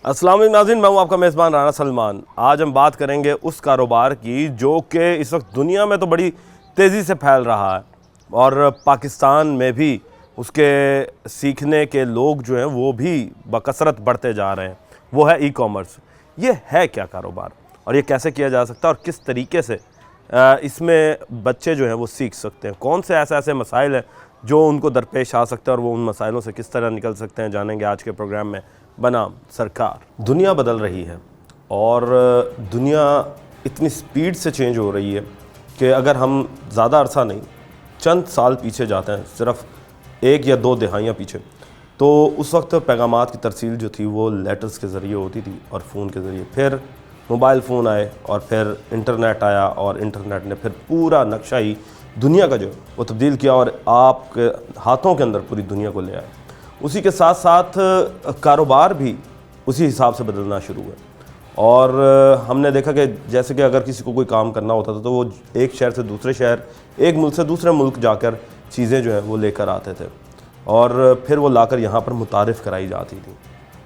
السلام علیکم ناظرین، میں ہوں آپ کا میزبان رانا سلمان۔ آج ہم بات کریں گے اس کاروبار کی جو کہ اس وقت دنیا میں تو بڑی تیزی سے پھیل رہا ہے اور پاکستان میں بھی اس کے سیکھنے کے لوگ جو ہیں وہ بھی بکثرت بڑھتے جا رہے ہیں۔ وہ ہے ای کامرس۔ یہ ہے کیا کاروبار اور یہ کیسے کیا جا سکتا ہے اور کس طریقے سے اس میں بچے جو ہیں وہ سیکھ سکتے ہیں؟ کون سے ایسے مسائل ہیں جو ان کو درپیش آ سکتے ہیں اور وہ ان مسائلوں سے کس طرح نکل سکتے ہیں، جانیں گے آج کے پروگرام میں بنام سرکار۔ دنیا بدل رہی ہے اور دنیا اتنی سپیڈ سے چینج ہو رہی ہے کہ اگر ہم زیادہ عرصہ نہیں، چند سال پیچھے جاتے ہیں، صرف 1 یا 2 دہائیاں پیچھے، تو اس وقت پیغامات کی ترسیل جو تھی وہ لیٹرز کے ذریعے ہوتی تھی اور فون کے ذریعے۔ پھر موبائل فون آئے اور پھر انٹرنیٹ آیا اور انٹرنیٹ نے پھر پورا نقشہ ہی دنیا کا جو وہ تبدیل کیا اور آپ کے ہاتھوں کے اندر پوری دنیا کو لے آئے۔ اسی کے ساتھ ساتھ کاروبار بھی اسی حساب سے بدلنا شروع ہے اور ہم نے دیکھا کہ جیسے کہ اگر کسی کو کوئی کام کرنا ہوتا تھا تو وہ ایک شہر سے دوسرے شہر، ایک ملک سے دوسرے ملک جا کر چیزیں جو ہیں وہ لے کر آتے تھے اور پھر وہ لا کر یہاں پر متعارف کرائی جاتی تھی۔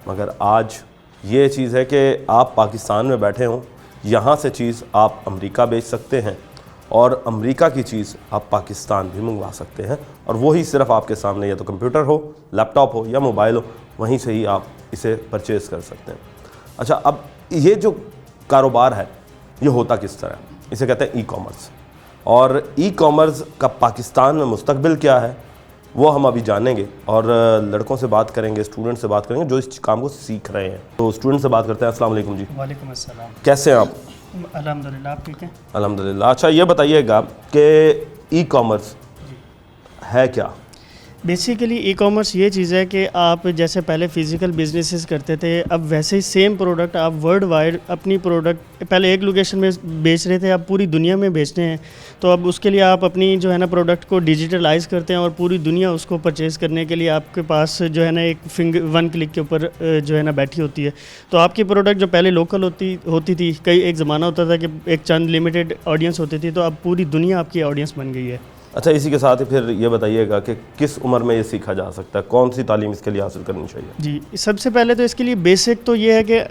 مگر آج یہ چیز ہے کہ آپ پاکستان میں بیٹھے ہوں، یہاں سے چیز آپ امریکہ بیچ سکتے ہیں اور امریکہ کی چیز آپ پاکستان بھی منگوا سکتے ہیں، اور وہی صرف آپ کے سامنے، یا تو کمپیوٹر ہو، لیپ ٹاپ ہو یا موبائل ہو، وہیں سے ہی آپ اسے پرچیز کر سکتے ہیں۔ اچھا، اب یہ جو کاروبار ہے یہ ہوتا کس طرح ہے؟ اسے کہتے ہیں ای کامرس، اور ای کامرس کا پاکستان میں مستقبل کیا ہے وہ ہم ابھی جانیں گے اور لڑکوں سے بات کریں گے، اسٹوڈنٹ سے بات کریں گے جو اس کام کو سیکھ رہے ہیں۔ تو اسٹوڈنٹ سے بات کرتے ہیں۔ السلام علیکم جی۔ وعلیکم السلام۔ کیسے ہیں آپ؟ الحمدللہ، آپ ٹھیک ہیں؟ الحمدللہ۔ اچھا، یہ بتائیے گا کہ ای کامرس ہے کیا؟ بیسیکلی ای کامرس یہ چیز ہے کہ آپ جیسے پہلے فزیکل بزنسز کرتے تھے، اب ویسے ہی سیم پروڈکٹ آپ ورلڈ وائڈ اپنی پروڈکٹ پہلے ایک لوکیشن میں بیچ رہے تھے، اب پوری دنیا میں بیچتے ہیں۔ تو اب اس کے لیے آپ اپنی جو ہے نا پروڈکٹ کو ڈیجیٹلائز کرتے ہیں اور پوری دنیا اس کو پرچیز کرنے کے لیے آپ کے پاس جو ہے نا ایک ون کلک کے اوپر جو ہے نا بیٹھی ہوتی ہے۔ تو آپ کی پروڈکٹ جو پہلے لوکل ہوتی تھی، ایک زمانہ ہوتا تھا کہ ایک چند لمیٹڈ آڈینس ہوتی تھی، تو اب پوری دنیا آپ کی آڈینس بن گئی ہے۔ اچھا، اسی کے ساتھ ہی پھر یہ بتائیے گا کہ کس عمر میں یہ سیکھا جا سکتا ہے؟ کون سی تعلیم اس کے لیے حاصل کرنی چاہیے؟ جی، سب سے پہلے تو اس کے لیے بیسک تو یہ ہے کہ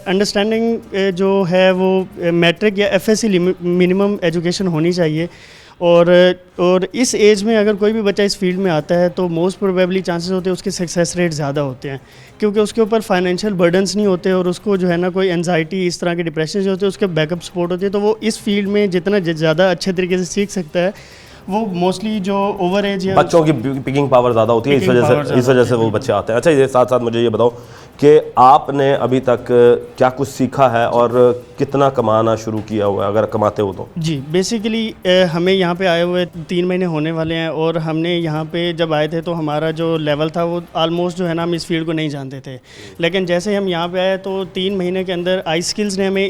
انڈرسٹینڈنگ جو ہے وہ میٹرک یا F S C minimum education ہونی چاہیے، اور اس ایج میں اگر کوئی بھی بچہ اس فیلڈ میں آتا ہے تو موسٹ پروبیبلی چانسز ہوتے ہیں اس کے سکسیس ریٹ زیادہ ہوتے ہیں، کیونکہ اس کے اوپر فائنینشیل برڈنس نہیں ہوتے اور اس کو جو ہے نا کوئی انزائٹی، اس طرح کے ڈپریشن جو ہوتے ہیں اس کے بیک اپ سپورٹ ہوتی ہے۔ تو وہ اس فیلڈ میں جتنا زیادہ اچھے طریقے سے سیکھ سکتا ہے، وہ موسٹلی جو اوور ایج ہے بچوں کی پکنگ پاور زیادہ ہوتی ہے، اس وجہ سے وہ بچے آتے ہیں۔ اچھا، یہ ساتھ ساتھ مجھے یہ بتاؤ کہ آپ نے ابھی تک کیا کچھ سیکھا ہے اور کتنا کمانا شروع کیا ہوا ہے، اگر کماتے ہو تو؟ جی، بیسیکلی ہمیں یہاں پہ آئے ہوئے 3 مہینے ہونے والے ہیں، اور ہم نے یہاں پہ جب آئے تھے تو ہمارا جو لیول تھا وہ آلموسٹ جو ہے نا ہم اس فیلڈ کو نہیں جانتے تھے، لیکن جیسے ہم یہاں پہ آئے تو 3 مہینے کے اندر آئی اسکلز نے ہمیں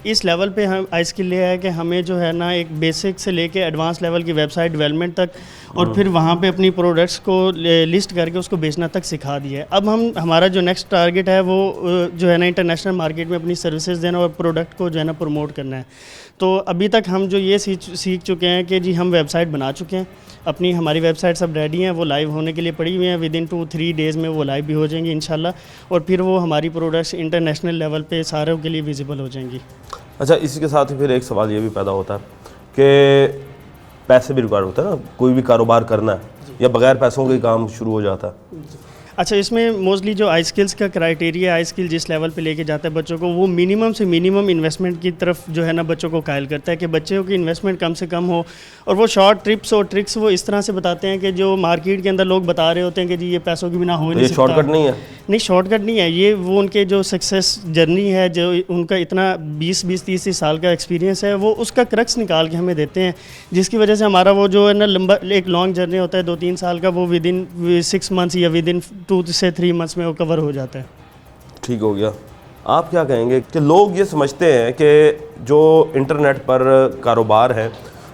اس لیول پہ ہم آئی اسکل لے آئے کہ ہمیں جو ہے نا ایک بیسک سے لے کے ایڈوانس لیول کی ویب سائٹ ڈیولپمنٹ تک، اور پھر وہاں پہ اپنی پروڈکٹس کو لسٹ کر کے اس کو بیچنا تک سکھا دیا ہے۔ اب ہمارا جو نیکسٹ ٹارگیٹ ہے وہ جو ہے نا انٹرنیشنل مارکیٹ میں اپنی سروسز دینا اور پروڈکٹ کو جو ہے نا پروموٹ کرنا ہے۔ تو ابھی تک ہم جو یہ سیکھ چکے ہیں کہ جی ہم ویب سائٹ بنا چکے ہیں، ہماری ویب سائٹ سب ریڈی ہیں، وہ لائیو ہونے کے لیے پڑی ہوئی ہیں، ود ان 2-3 ڈیز میں وہ لائیو بھی ہو جائیں گی انشاءاللہ، اور پھر وہ ہماری پروڈکٹس انٹرنیشنل لیول پہ ساروں کے لیے ویزیبل ہو جائیں گی۔ اچھا، اسی کے ساتھ ہی پھر ایک سوال یہ بھی پیدا ہوتا ہے کہ پیسے بھی ریکوائر ہوتا ہے نا، کوئی بھی کاروبار کرنا ہے یا بغیر پیسوں کے ہی کام شروع ہو جاتا ہے؟ اچھا، اس میں موسٹلی جو آئی اسکلس کا کرائٹیریا، آئی اسکل جس لیول پہ لے کے جاتا ہے بچوں کو، وہ منیمم سے منیمم انویسٹمنٹ کی طرف جو ہے نا بچوں کو قائل کرتا ہے کہ بچوں کی انویسٹمنٹ کم سے کم ہو، اور وہ شارٹ ٹرپس اور ٹرکس وہ اس طرح سے بتاتے ہیں کہ جو مارکیٹ کے اندر لوگ بتا رہے ہوتے ہیں کہ جی یہ پیسوں کے بنا ہو نہیں سکتا۔ یہ شارٹ کٹ نہیں ہے؟ نہیں، شارٹ کٹ نہیں ہے، یہ وہ ان کے جو سکسیس جرنی ہے، جو ان کا اتنا 20-30 سال کا ایکسپیرینس ہے، وہ اس کا کرکس نکال کے ہمیں دیتے ہیں، جس کی وجہ سے ہمارا وہ جو ہے نا لمبا ایک لانگ جرنی ہوتا ہے 2-3 سال کا، وہ ود ان 6 منتھس یا ود ان 2 سے 3 منتھس میں وہ کور ہو جاتا ہے۔ ٹھیک ہو گیا۔ آپ کیا کہیں گے کہ لوگ یہ سمجھتے ہیں کہ جو انٹرنیٹ پر کاروبار ہے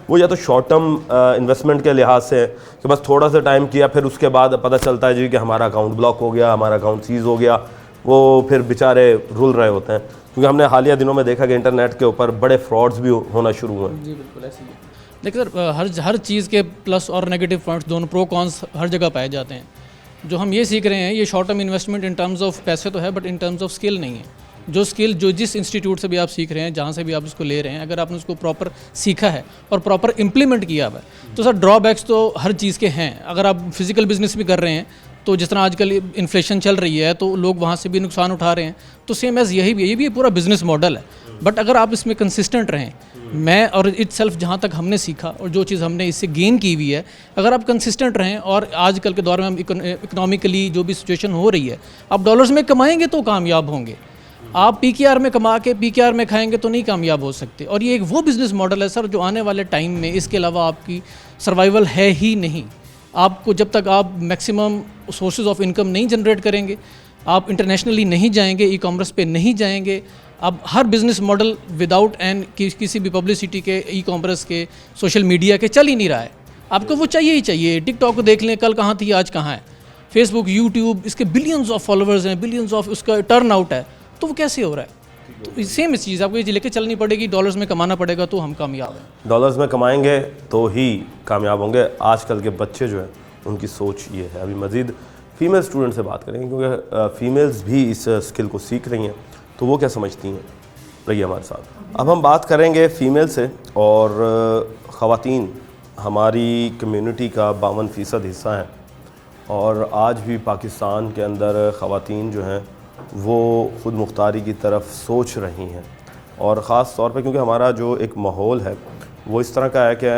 وہ یا تو شارٹ ٹرم انویسٹمنٹ کے لحاظ سے کہ بس تھوڑا سا ٹائم کیا، پھر اس کے بعد پتہ چلتا ہے جی کہ ہمارا اکاؤنٹ بلاک ہو گیا، ہمارا اکاؤنٹ سیز ہو گیا، وہ پھر بیچارے رول رہے ہوتے ہیں، کیونکہ ہم نے حالیہ دنوں میں دیکھا کہ انٹرنیٹ کے اوپر بڑے فراڈز بھی ہونا شروع ہوئے ہیں۔ جی بالکل ایسے ہی ہے۔ دیکھیں سر، ہر چیز کے پلس اور نیگیٹو پوائنٹس دونوں، پرو کونس ہر جگہ پائے جاتے ہیں۔ جو ہم یہ سیکھ رہے ہیں یہ short term investment in terms of پیسے تو ہے but in terms of skill نہیں ہے. جو اسکل جو جس انسٹیٹیوٹ سے بھی آپ سیکھ رہے ہیں, جہاں سے بھی آپ اس کو لے رہے ہیں, اگر آپ نے اس کو پراپر سیکھا ہے اور پراپر امپلیمنٹ کیا ہوا ہے تو سر ڈرا بیکس تو ہر چیز کے ہیں. اگر آپ فزیکل بزنس بھی کر رہے ہیں تو جس طرح آج کل انفلیشن چل رہی ہے تو لوگ وہاں سے بھی نقصان اٹھا رہے ہیں, تو سیم ایز یہ بھی پورا بزنس ماڈل ہے. بٹ اگر آپ اس میں کنسسٹنٹ رہیں, میں اور اٹ سیلف جہاں تک ہم نے سیکھا اور جو چیز ہم نے اس سے گین کی ہوئی ہے, اگر آپ کنسسٹنٹ رہیں اور آج کل کے دور میں ہم اکنامکلی جو بھی سچویشن ہو رہی ہے آپ ڈالرز میں کمائیں گے تو کامیاب ہوں گے. آپ پی کے آر میں کما کے پی کے آر میں کھائیں گے تو نہیں کامیاب ہو سکتے. اور یہ ایک وہ بزنس ماڈل ہے سر جو آنے والے ٹائم میں اس کے علاوہ آپ کی سروائیول ہے ہی نہیں. آپ کو جب تک آپ میکسیمم سورسز آف انکم نہیں جنریٹ کریں گے, آپ انٹرنیشنلی نہیں جائیں گے, ای کامرس پہ نہیں جائیں گے, اب ہر بزنس ماڈل وداؤٹ اینڈ کسی بھی پبلسٹی کے, ای کامرس کے, سوشل میڈیا کے چل ہی نہیں رہا ہے. آپ کو وہ چاہیے ہی چاہیے. ٹک ٹاک کو دیکھ لیں, کل کہاں تھی آج کہاں ہے. فیس بک, یوٹیوب, اس کے بلینز آف فالوورز ہیں, بلینز آف اس کا ٹرن آؤٹ ہے, تو وہ کیسے ہو رہا ہے؟ تو سیم اس چیز آپ کو یہ لے کے چلنی پڑے گی. ڈالرز میں کمانا پڑے گا تو ہم کامیاب ہیں. ڈالرز میں کمائیں گے تو ہی کامیاب ہوں گے. آج کل کے بچے جو ہیں ان کی سوچ یہ ہے. ابھی مزید فیمیل اسٹوڈنٹ سے بات کریں گے کیونکہ فیمیلز بھی اس اسکل کو سیکھ رہی ہیں, تو وہ کیا سمجھتی ہیں. رہیے ہمارے ساتھ. اب ہم بات کریں گے فیمیل سے. اور خواتین ہماری کمیونٹی کا 52% حصہ ہیں, اور آج بھی پاکستان کے اندر خواتین جو ہیں وہ خود مختاری کی طرف سوچ رہی ہیں. اور خاص طور پہ کیونکہ ہمارا جو ایک ماحول ہے وہ اس طرح کا ہے کہ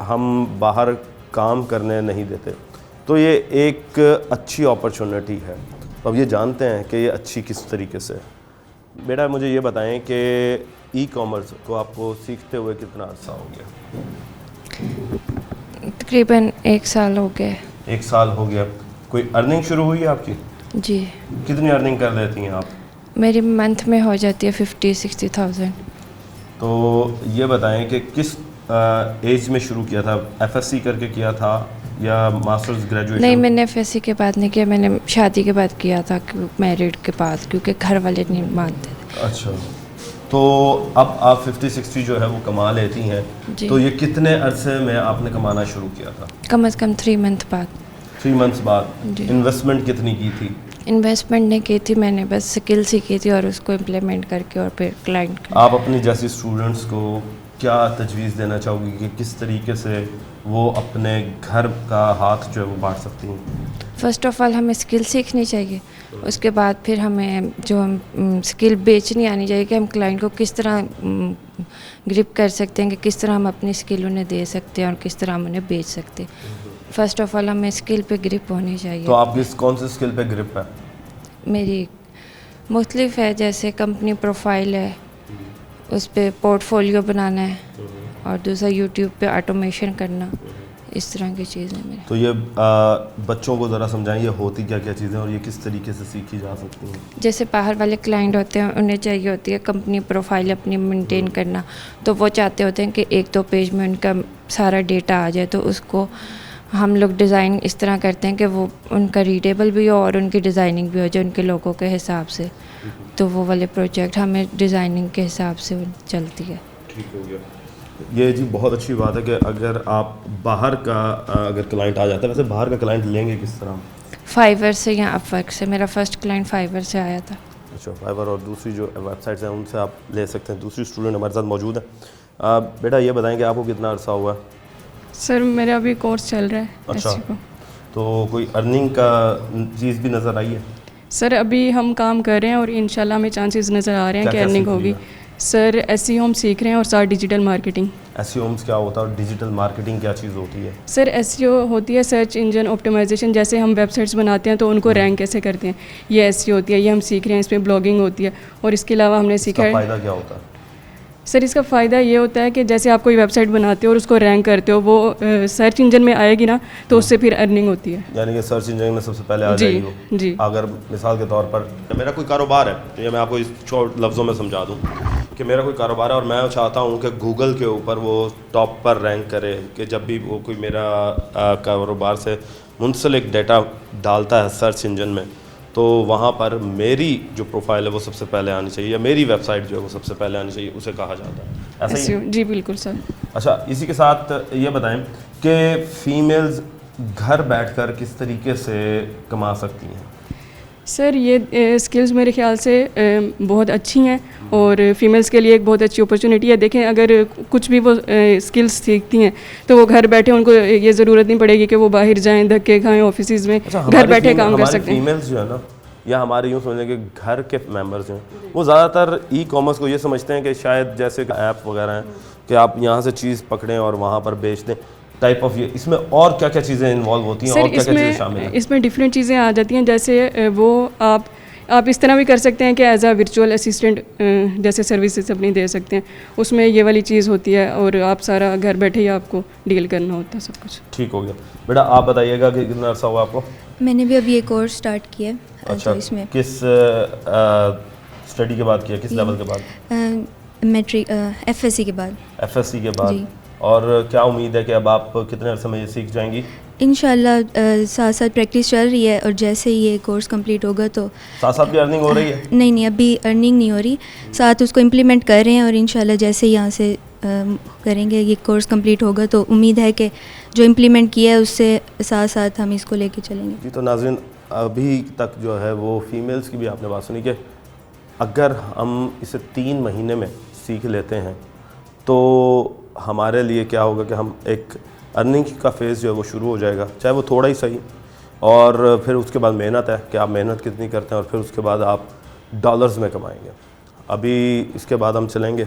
ہم باہر کام کرنے نہیں دیتے, تو یہ ایک اچھی اپرچونٹی ہے. اب یہ جانتے ہیں کہ یہ اچھی کس طریقے سے. بیٹا مجھے یہ بتائیں کہ ای کامرس کو آپ کو سیکھتے ہوئے کتنا عرصہ ہو گیا؟ تقریباً 1 سال ہو گیا. 1 سال ہو گیا. کوئی ارننگ شروع ہوئی ہے آپ کی؟ جی. کتنی ارننگ کر لیتی ہیں آپ؟ میری منتھ میں ہو جاتی ہے 50-60,000. تو یہ بتائیں کہ کس ایج میں شروع کیا تھا؟ ایف ایس سی کر کے کیا تھا یا ماسٹرز گریجویشن؟ نہیں, میں نے ایف ایس سی کے بعد نہیں کیا, میں نے شادی کے بعد کیا تھا, میرڈ کے بعد, کیونکہ گھر والے نہیں مانتے تھے. اچھا, تو اب آپ 50-60 جو ہے وہ کما لیتی ہیں. جی. تو یہ کتنے عرصے میں آپ نے کمانا شروع کیا تھا؟ کم از کم 3 منتھ بعد. 3 منتھس بعد. جی. انویسٹمنٹ کتنی کی تھی؟ انویسٹمنٹ نہیں کی تھی, میں نے بس سکل سیکھی تھی اور اس کو امپلیمنٹ کر کے اور پھر کلائنٹ. آپ اپنی جیسی اسٹوڈنٹس کو کیا تجویز دینا چاہو گی کہ کس طریقے سے وہ اپنے گھر کا ہاتھ جو ہے وہ بانٹ سکتی ہیں؟ فرسٹ آف آل ہمیں اسکل سیکھنی چاہیے, اس کے بعد پھر ہمیں جو اسکل بیچنی آنی چاہیے کہ ہم کلائنٹ کو کس طرح گرپ کر سکتے ہیں, کہ کس طرح ہم اپنی اسکل انہیں دے سکتے ہیں اور کس طرح ہم انہیں بیچ سکتے ہیں. فرسٹ آف آل ہمیں اسکل پہ گرپ ہونی چاہیے. تو آپ کس کون سے اسکل پہ گرپ ہے؟ میری مختلف ہے, جیسے کمپنی پروفائل ہے, اس پہ پورٹ فولیو بنانا ہے, اور دوسرا یوٹیوب پہ آٹومیشن کرنا, اس طرح کی چیزیں میری. تو یہ بچوں کو ذرا سمجھائیں یہ ہوتی کیا کیا چیزیں اور یہ کس طریقے سے سیکھی جا سکتی ہیں؟ جیسے باہر والے کلائنٹ ہوتے ہیں, انہیں چاہیے ہوتی ہے کمپنی پروفائل اپنی مینٹین کرنا, تو وہ چاہتے ہوتے ہیں کہ 1-2 پیج میں ان کا سارا ڈیٹا آ جائے. تو اس کو ہم لوگ ڈیزائن اس طرح کرتے ہیں کہ وہ ان کا ریڈیبل بھی ہو اور ان کی ڈیزائننگ بھی ہو جائے ان کے لوگوں کے حساب سے. تو وہ والے پروجیکٹ ہمیں ڈیزائننگ کے حساب سے چلتی ہے. ٹھیک ہو گیا. یہ جی بہت اچھی بات ہے کہ اگر آپ باہر کا اگر کلائنٹ آ جاتا ہے, ویسے باہر کا کلائنٹ لیں گے کس طرح؟ فائیور سے یا اپ ورک سے. میرا فرسٹ کلائنٹ فائیور سے آیا تھا. اچھا, فائیور اور دوسری جو ویب سائٹس ہیں ان سے آپ لے سکتے ہیں. دوسری اسٹوڈنٹ ہمارے ساتھ موجود ہے. بیٹا یہ بتائیں کہ آپ کو کتنا عرصہ ہوا ہے؟ سر میرا ابھی کورس چل رہا ہے. اچھا, تو کوئی ارننگ کا چیز بھی نظر آئی ہے؟ سر ابھی ہم کام کر رہے ہیں اور انشاءاللہ ہمیں چانسز نظر آ رہے ہیں کہ ارننگ ہوگی. سر ایس ای او ہم سیکھ رہے ہیں اور ساتھ digital marketing. S E ohms کیا ہوتا ہے اور ڈیجیٹل مارکیٹنگ کیا چیز ہوتی ہے؟ سر ایس ای او ہوتی ہے سرچ انجن آپٹیمائزیشن. جیسے ہم ویب سائٹس بناتے ہیں تو ان کو رینک کیسے کرتے ہیں, یہ ایس ای او ہوتی ہے. یہ ہم سیکھ رہے ہیں, اس میں بلاگنگ ہوتی ہے. اور اس کے علاوہ ہم نے سیکھا ہے. فائدہ کیا ہوتا ہے سر اس کا فائدہ یہ ہوتا ہے کہ جیسے آپ کوئی ویب سائٹ بناتے ہو اور اس کو رینک کرتے ہو, وہ سرچ انجن میں آئے گی نا, تو اس سے پھر ارننگ ہوتی ہے. یعنی کہ سرچ انجن میں سب سے پہلے آ جائے گی وہ. جی. اگر مثال کے طور پر میرا کوئی کاروبار ہے, یہ میں آپ کو اس شارٹ لفظوں میں سمجھا دوں کہ میرا کوئی کاروبار ہے اور میں چاہتا ہوں کہ گوگل کے اوپر وہ ٹاپ پر رینک کرے, کہ جب بھی وہ کوئی میرا کاروبار سے منسلک ڈیٹا ڈالتا ہے سرچ انجن میں, تو وہاں پر میری جو پروفائل ہے وہ سب سے پہلے آنی چاہیے, یا میری ویب سائٹ جو ہے وہ سب سے پہلے آنی چاہیے, اسے کہا جاتا ہے. ایسا ہی؟ جی بالکل سر. اچھا, اسی کے ساتھ یہ بتائیں کہ فیمیلز گھر بیٹھ کر کس طریقے سے کما سکتی ہیں؟ سر یہ اسکلز میرے خیال سے بہت اچھی ہیں اور فیمیلز کے لیے ایک بہت اچھی اپرچونیٹی ہے. دیکھیں اگر کچھ بھی وہ اسکلز سیکھتی ہیں تو وہ گھر بیٹھے ان کو یہ ضرورت نہیں پڑے گی کہ وہ باہر جائیں دھکے کھائیں آفیسز میں, گھر بیٹھے کام کر سکتے ہیں. فیمیلز جو ہے نا, یا ہمارے یوں سمجھیں کہ گھر کے ممبرز ہیں, وہ زیادہ تر ای کامرس کو یہ سمجھتے ہیں کہ شاید جیسے ایپ وغیرہ ہیں کہ آپ یہاں سے چیز پکڑیں اور وہاں پر بیچ دیں ٹائپ آف. یہ اس میں اور کیا کیا چیزیں انوالو ہوتی ہیں اور کیا کیا چیزیں شامل ہیں؟ اس میں ڈفرینٹ چیزیں آ جاتی ہیں, جیسے وہ آپ اس طرح بھی کر سکتے ہیں کہ ایز اے ورچوئل اسسٹنٹ جیسے سروسز اپنی دے سکتے ہیں, اس میں یہ والی چیز ہوتی ہے اور آپ سارا گھر بیٹھے ہی آپ کو ڈیل کرنا ہوتا ہے سب کچھ. ٹھیک ہو گیا. بیٹا آپ بتائیے گا کہ کتنا عرصہ ہوا آپ کو؟ میں نے بھی ابھی ایک کورس سٹارٹ کیا ہے. اچھا, اس میں کس اسٹڈی کے بعد کیا, کس لیول کے بعد؟ میٹرک ایف ایس سی کے بعد. ایف ایس سی کے بعد. اور کیا امید ہے کہ اب آپ کتنے عرصے میں یہ سیکھ جائیں گی؟ انشاءاللہ ساتھ ساتھ پریکٹس چل رہی ہے, اور جیسے یہ کورس کمپلیٹ ہوگا تو ساتھ ساتھ بھی ارننگ ہو رہی ہے؟ نہیں ابھی ارننگ نہیں ہو رہی, ساتھ اس کو امپلیمنٹ کر رہے ہیں, اور انشاءاللہ جیسے یہاں سے کریں گے یہ کورس کمپلیٹ ہوگا تو امید ہے کہ جو امپلیمنٹ کیا ہے اس سے ساتھ ساتھ ہم اس کو لے کے چلیں گے. جی تو ناظرین, ابھی تک جو ہے وہ فیمیلز کی بھی آپ نے بات سنی کہ اگر ہم اسے 3 مہینے میں سیکھ لیتے ہیں تو ہمارے لیے کیا ہوگا کہ ہم ایک ارننگ کا فیز جو ہے وہ شروع ہو جائے گا, چاہے وہ تھوڑا ہی صحیح, اور پھر اس کے بعد محنت ہے کہ آپ محنت کتنی کرتے ہیں, اور پھر اس کے بعد آپ ڈالرز میں کمائیں گے. ابھی اس کے بعد ہم چلیں گے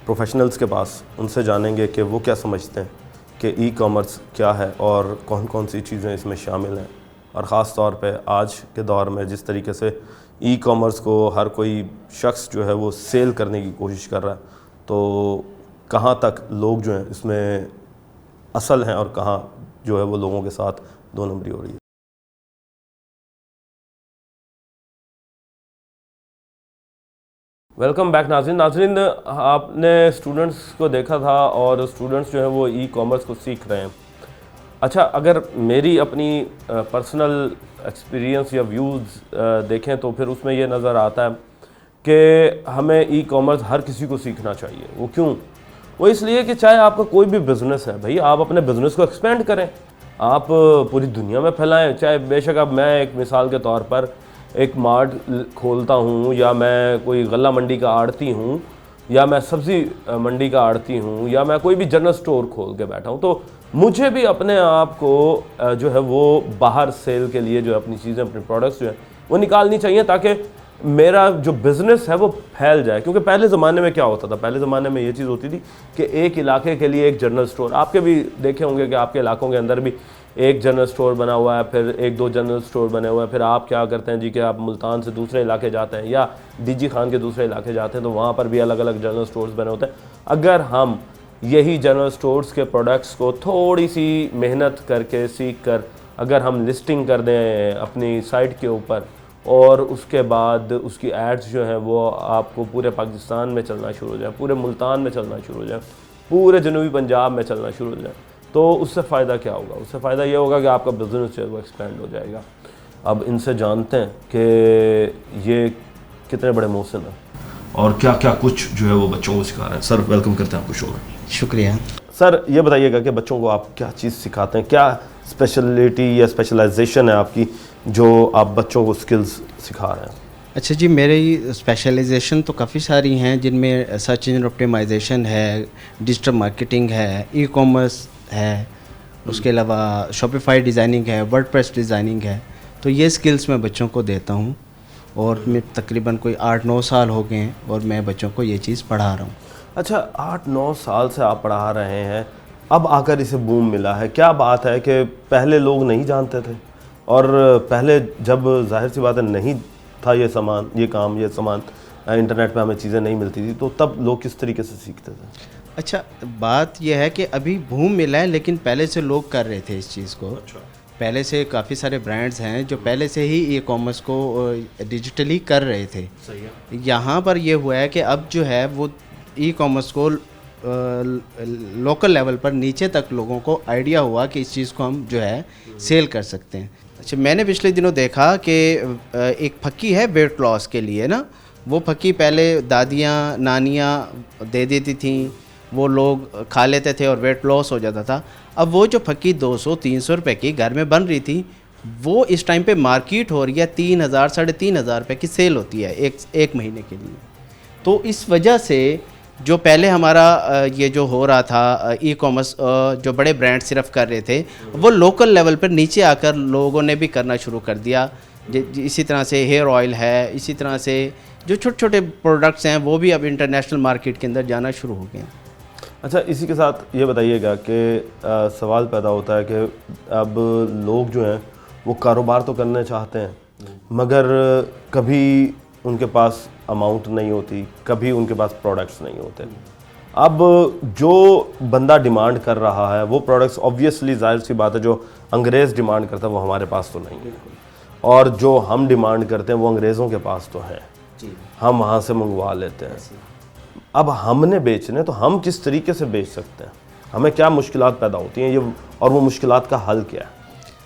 پروفیشنلز کے پاس, ان سے جانیں گے کہ وہ کیا سمجھتے ہیں کہ ای کامرس کیا ہے اور کون کون سی چیزیں اس میں شامل ہیں, اور خاص طور پہ آج کے دور میں جس طریقے سے ای کامرس کو ہر کوئی شخص جو ہے وہ سیل کرنے کی کوشش کر رہا ہے, تو کہاں تک لوگ جو ہیں اس میں اصل ہیں اور کہاں جو ہے وہ لوگوں کے ساتھ 2 نمبری ہو رہی ہے. ویلکم بیک ناظرین, آپ نے اسٹوڈنٹس کو دیکھا تھا اور اسٹوڈنٹس جو ہیں وہ ای کامرس کو سیکھ رہے ہیں. اچھا, اگر میری اپنی پرسنل ایکسپیرینس یا ویوز دیکھیں تو پھر اس میں یہ نظر آتا ہے کہ ہمیں ای کامرس ہر کسی کو سیکھنا چاہیے. وہ کیوں؟ وہ اس لیے کہ چاہے آپ کا کوئی بھی بزنس ہے بھائی, آپ اپنے بزنس کو ایکسپینڈ کریں, آپ پوری دنیا میں پھیلائیں. چاہے بے شک اب میں ایک مثال کے طور پر ایک مارٹ کھولتا ہوں, یا میں کوئی غلہ منڈی کا آڑتی ہوں, یا میں سبزی منڈی کا آڑتی ہوں, یا میں کوئی بھی جنرل سٹور کھول کے بیٹھا ہوں, تو مجھے بھی اپنے آپ کو جو ہے وہ باہر سیل کے لیے جو ہے اپنی چیزیں, اپنے پروڈکٹس جو ہیں وہ نکالنی چاہیے تاکہ میرا جو بزنس ہے وہ پھیل جائے. کیونکہ پہلے زمانے میں کیا ہوتا تھا, پہلے زمانے میں یہ چیز ہوتی تھی کہ ایک علاقے کے لیے ایک جنرل سٹور, آپ کے بھی دیکھے ہوں گے کہ آپ کے علاقوں کے اندر بھی ایک جنرل سٹور بنا ہوا ہے, پھر 1-2 جنرل سٹور بنے ہوئے ہیں. پھر آپ کیا کرتے ہیں جی کہ آپ ملتان سے دوسرے علاقے جاتے ہیں یا ڈی جی خان کے دوسرے علاقے جاتے ہیں, تو وہاں پر بھی الگ الگ جنرل سٹورز بنے ہوتے ہیں. اگر ہم یہی جنرل سٹورز کے پروڈکٹس کو تھوڑی سی محنت کر کے سیکھ کر اگر ہم لسٹنگ کر دیں اپنی سائٹ کے اوپر, اور اس کے بعد اس کی ایڈز جو ہیں وہ آپ کو پورے پاکستان میں چلنا شروع ہو جائیں, پورے ملتان میں چلنا شروع ہو جائیں, پورے جنوبی پنجاب میں چلنا شروع ہو جائیں, تو اس سے فائدہ کیا ہوگا؟ اس سے فائدہ یہ ہوگا کہ آپ کا بزنس جو ہے وہ ایکسپینڈ ہو جائے گا. اب ان سے جانتے ہیں کہ یہ کتنے بڑے محسن ہیں اور کیا کیا کچھ جو ہے وہ بچوں کو سکھا رہے ہیں. سر ویلکم کرتے ہیں آپ کو شو میں. شکریہ. سر یہ بتائیے گا کہ بچوں کو آپ کیا چیز سکھاتے ہیں, کیا اسپیشلٹی یا اسپیشلائزیشن ہے آپ کی جو آپ بچوں کو سکلز سکھا رہے ہیں؟ اچھا جی, میری اسپیشلائزیشن تو کافی ساری ہیں, جن میں سرچ انجن آپٹیمائزیشن ہے, ڈیجیٹل مارکیٹنگ ہے, ای کامرس ہے, اس کے علاوہ شاپیفائی ڈیزائننگ ہے, ورڈ پریس ڈیزائننگ ہے. تو یہ سکلز میں بچوں کو دیتا ہوں, اور میں تقریباً کوئی 8-9 سال ہو گئے ہیں اور میں بچوں کو یہ چیز پڑھا رہا ہوں. اچھا, 8-9 سال سے آپ پڑھا رہے ہیں, اب آ کر اسے بوم ملا ہے. کیا بات ہے کہ پہلے لوگ نہیں جانتے تھے, اور پہلے جب ظاہر سی بات ہے نہیں تھا یہ سامان انٹرنیٹ پہ ہمیں چیزیں نہیں ملتی تھی, تو تب لوگ کس طریقے سے سیکھتے تھے؟ اچھا, بات یہ ہے کہ ابھی بوم ملا ہے, لیکن پہلے سے لوگ کر رہے تھے اس چیز کو. پہلے سے کافی سارے برانڈز ہیں جو پہلے سے ہی ای کامرس کو ڈیجیٹلی کر رہے تھے. یہاں پر یہ ہوا ہے کہ اب جو ہے وہ ای کامرس کو لوکل لیول پر نیچے تک لوگوں کو آئیڈیا ہوا کہ اس چیز کو ہم جو ہے سیل کر سکتے ہیں. اچھا, میں نے پچھلے دنوں دیکھا کہ ایک پھکی ہے ویٹ لاس کے لیے نا, وہ پھکی پہلے دادیاں نانیاں دے دیتی تھیں, وہ لوگ کھا لیتے تھے اور ویٹ لاس ہو جاتا تھا. اب وہ جو پھکی 200-300 روپے کی گھر میں بن رہی تھی, وہ اس ٹائم پہ مارکیٹ ہو رہی ہے 3,000-3,500 روپے کی سیل ہوتی ہے ایک مہینے کے لیے. تو اس وجہ سے جو پہلے ہمارا یہ جو ہو رہا تھا ای کامرس جو بڑے برانڈ صرف کر رہے تھے, وہ لوکل لیول پر نیچے آ کر لوگوں نے بھی کرنا شروع کر دیا. اسی طرح سے ہیئر آئل ہے, اسی طرح سے جو چھوٹے چھوٹے پروڈکٹس ہیں وہ بھی اب انٹرنیشنل مارکیٹ کے اندر جانا شروع ہو گئے ہیں. اچھا, اسی کے ساتھ یہ بتائیے گا کہ سوال پیدا ہوتا ہے کہ اب لوگ جو ہیں وہ کاروبار تو کرنا چاہتے ہیں, مگر کبھی ان کے پاس اماؤنٹ نہیں ہوتی, کبھی ان کے پاس پروڈکٹس نہیں ہوتے. اب جو بندہ ڈیمانڈ کر رہا ہے وہ پروڈکٹس آبویسلی ظاہر سی بات ہے جو انگریز ڈیمانڈ کرتا ہے وہ ہمارے پاس تو نہیں ہے, اور جو ہم ڈیمانڈ کرتے ہیں وہ انگریزوں کے پاس تو ہیں, ہم وہاں سے منگوا لیتے ہیں. اب ہم نے بیچنے تو ہم کس طریقے سے بیچ سکتے ہیں, ہمیں کیا مشکلات پیدا ہوتی ہیں یہ, اور وہ مشکلات کا حل کیا ہے؟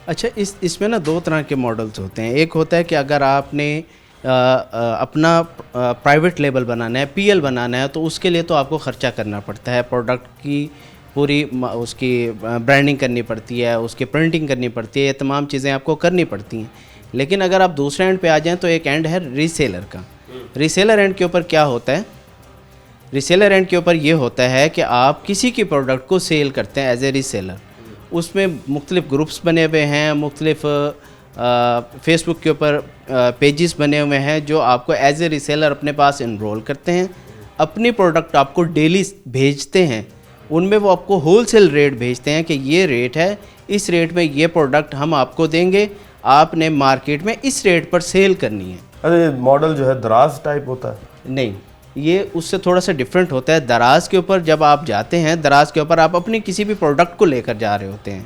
اچھا, اس میں نا 2 طرح کے ماڈلز ہوتے ہیں. ایک ہوتا ہے کہ اگر آپ نے اپنا پرائیویٹ لیبل بنانا ہے, پی ایل بنانا ہے, تو اس کے لیے تو آپ کو خرچہ کرنا پڑتا ہے, پروڈکٹ کی پوری اس کی برانڈنگ کرنی پڑتی ہے, اس کی پرنٹنگ کرنی پڑتی ہے, یہ تمام چیزیں آپ کو کرنی پڑتی ہیں. لیکن اگر آپ دوسرے اینڈ پہ آ جائیں تو ایک اینڈ ہے ریسیلر کا. ریسیلر اینڈ کے اوپر کیا ہوتا ہے؟ ریسیلر اینڈ کے اوپر یہ ہوتا ہے کہ آپ کسی کی پروڈکٹ کو سیل کرتے ہیں ایز اے ریسیلر. اس میں مختلف گروپس بنے ہوئے ہیں, مختلف فیس بک کے اوپر پیجز بنے ہوئے ہیں جو آپ کو ایز اے ریسیلر اپنے پاس انرول کرتے ہیں, اپنی پروڈکٹ آپ کو ڈیلی بھیجتے ہیں. ان میں وہ آپ کو ہول سیل ریٹ بھیجتے ہیں کہ یہ ریٹ ہے, اس ریٹ میں یہ پروڈکٹ ہم آپ کو دیں گے, آپ نے مارکیٹ میں اس ریٹ پر سیل کرنی ہے. ارے ماڈل جو ہے دراز ٹائپ ہوتا ہے؟ نہیں, یہ اس سے تھوڑا سا ڈیفرنٹ ہوتا ہے. دراز کے اوپر جب آپ جاتے ہیں, دراز کے اوپر آپ اپنی کسی بھی پروڈکٹ کو لے کر جا رہے ہوتے ہیں.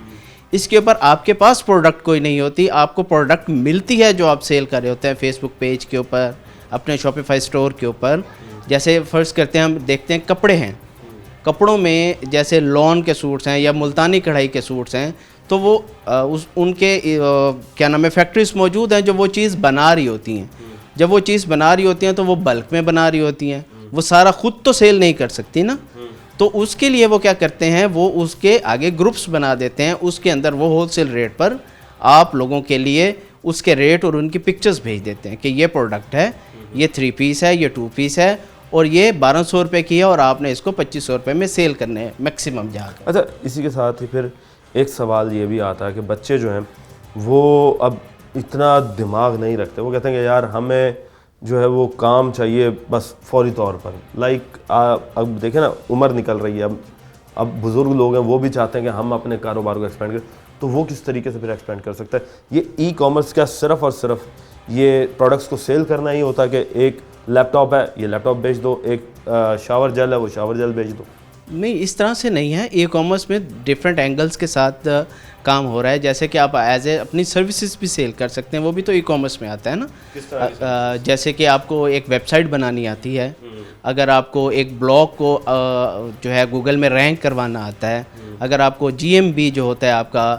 اس کے اوپر آپ کے پاس پروڈکٹ کوئی نہیں ہوتی, آپ کو پروڈکٹ ملتی ہے جو آپ سیل کر رہے ہوتے ہیں فیس بک پیج کے اوپر, اپنے شاپیفائی اسٹور کے اوپر. جیسے فرض کرتے ہیں ہم دیکھتے ہیں کپڑے ہیں, کپڑوں میں جیسے لون کے سوٹس ہیں یا ملتانی کڑھائی کے سوٹس ہیں, تو وہ ان کے کیا نام ہے فیکٹریز موجود ہیں جو وہ چیز بنا رہی ہوتی ہیں. جب وہ چیز بنا رہی ہوتی ہیں تو وہ بلک میں بنا رہی ہوتی ہیں, وہ سارا خود تو سیل نہیں کر سکتی نا. تو اس کے لیے وہ کیا کرتے ہیں, وہ اس کے آگے گروپس بنا دیتے ہیں, اس کے اندر وہ ہول سیل ریٹ پر آپ لوگوں کے لیے اس کے ریٹ اور ان کی پکچرز بھیج دیتے ہیں کہ یہ پروڈکٹ ہے, یہ 3 پیس ہے, یہ 2 پیس ہے, اور یہ 1200 روپے کی ہے, اور آپ نے اس کو 2500 روپے میں سیل کرنے ہیں میکسیمم جا کر. اچھا, اسی کے ساتھ ہی پھر ایک سوال یہ بھی آتا ہے کہ بچے جو ہیں وہ اب اتنا دماغ نہیں رکھتے, وہ کہتے ہیں کہ یار ہمیں جو ہے وہ کام چاہیے بس فوری طور پر. لائک اب دیکھیں نا عمر نکل رہی ہے, اب بزرگ لوگ ہیں وہ بھی چاہتے ہیں کہ ہم اپنے کاروبار کو ایکسپینڈ کریں, تو وہ کس طریقے سے پھر ایکسپینڈ کر سکتا ہے؟ یہ ای کامرس کیا صرف اور صرف یہ پروڈکٹس کو سیل کرنا ہی ہوتا ہے کہ ایک لیپ ٹاپ ہے یہ لیپ ٹاپ بیچ دو, ایک شاور جیل ہے وہ شاور جیل بیچ دو؟ نہیں, اس طرح سے نہیں ہے. ای کامرس میں ڈفرینٹ اینگلس کے ساتھ کام ہو رہا ہے. جیسے کہ آپ ایز اے اپنی سروسز بھی سیل کر سکتے ہیں, وہ بھی تو ای کامرس میں آتا ہے نا. جیسے کہ آپ کو ایک ویب سائٹ بنانی آتی ہے, اگر آپ کو ایک بلاگ کو جو ہے گوگل میں رینک کروانا آتا ہے, اگر آپ کو جی ایم بی جو ہوتا ہے آپ کا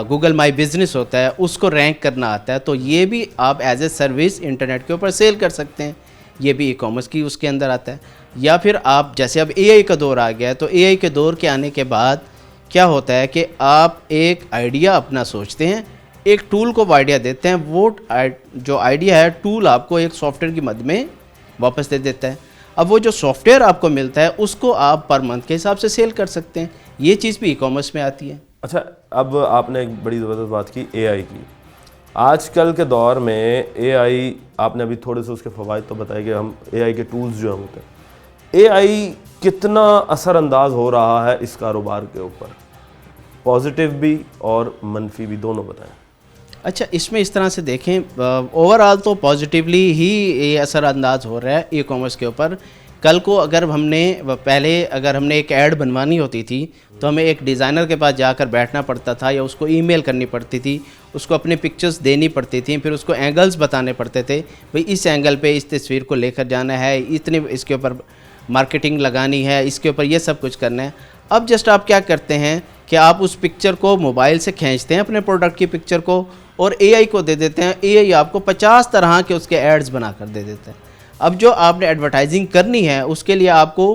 گوگل مائی بزنس ہوتا ہے اس کو رینک کرنا آتا ہے, تو یہ بھی آپ ایز اے سروس انٹرنیٹ کے اوپر سیل کر سکتے ہیں. یہ بھی ای کامرس کی اس کے اندر آتا ہے. یا پھر آپ جیسے اب اے آئی کا دور آ گیا ہے, تو اے آئی کے دور کے آنے کے بعد کیا ہوتا ہے کہ آپ ایک آئیڈیا اپنا سوچتے ہیں, ایک ٹول کو آئیڈیا دیتے ہیں, وہ جو آئیڈیا ہے ٹول آپ کو ایک سافٹ ویئر کی مد میں واپس دے دیتا ہے. اب وہ جو سافٹ ویئر آپ کو ملتا ہے اس کو آپ پر منتھ کے حساب سے سیل کر سکتے ہیں. یہ چیز بھی ای کامرس میں آتی ہے. اچھا, اب آپ نے ایک بڑی زبردست بات کی اے آئی کی. آج کل کے دور میں اے آئی, آپ نے ابھی تھوڑے سے اس کے فوائد تو بتائے کہ ہم اے آئی کے ٹولز جو ہوتے ہیں, اے آئی کتنا اثر انداز ہو رہا ہے اس کاروبار کے اوپر, پازیٹیو بھی اور منفی بھی, دونوں بتائیں. اچھا, اس میں اس طرح سے دیکھیں, اوور آل تو پازیٹیولی ہی یہ اثر انداز ہو رہا ہے ای کامرس کے اوپر. کل کو اگر ہم نے اگر ہم نے ایک ایڈ بنوانی ہوتی تھی تو ہمیں ایک ڈیزائنر کے پاس جا کر بیٹھنا پڑتا تھا, یا اس کو ای میل کرنی پڑتی تھی, اس کو اپنے پکچرز دینی پڑتی تھیں, پھر اس کو اینگلز بتانے پڑتے تھے, بھئی اس اینگل پہ اس تصویر کو لے کر جانا ہے, اتنے اس کے اوپر مارکیٹنگ لگانی ہے, اس کے اوپر یہ سب کچھ کرنا ہے. اب جسٹ آپ کیا کرتے ہیں کہ آپ اس پکچر کو موبائل سے کھینچتے ہیں, اپنے پروڈکٹ کی پکچر کو, اور اے آئی کو دے دیتے ہیں. اے آئی آپ کو 50 طرح کے اس کے ایڈز بنا کر دے دیتے ہیں. اب جو آپ نے ایڈورٹائزنگ کرنی ہے اس کے لیے آپ کو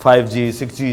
5G 6G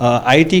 IT